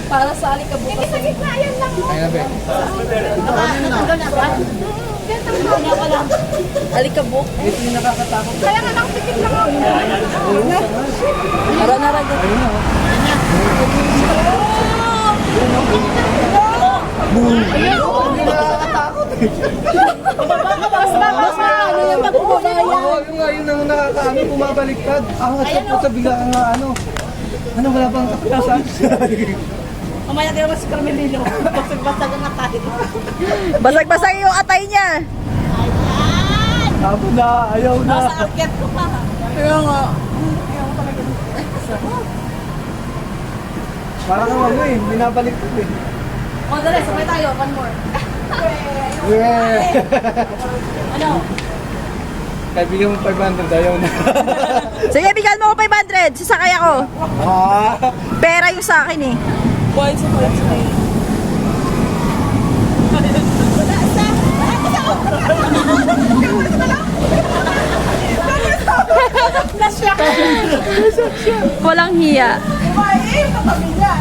Para sa alikabok. Hindi sa gitna, yan lang. Ayun na, be. Alikabok. Ito yung nakakatakot. Kaya nga nakapitin lang ako. Naraga. Ayun na, oh. Ayun, oo. Hindi nakakatakot eh. Basta ano yung pagkubayan. Oo, yung nga, yun ang nakakaano, bumabaliktad. Angat sa puta, bigla ang ano. Ano, wala bang kapitasan? Mamaya kayo mas Carmelino. Basag-basag ang atay. Basag-basag yung atay niya. Tapos na, ayaw na. Nasa akyat ko pa. Kaya nga. Parang ang ano eh, binabaliktad eh. O, dali, sabay tayo. One more. Yeah. Ano? Kaibigan mo 500, ayaw na. Sige, bigyan mo ko 500. Sasakay ako. Ah, Pera yung sa akin eh. Points and points. Walang hiya. Ay, kapamilya.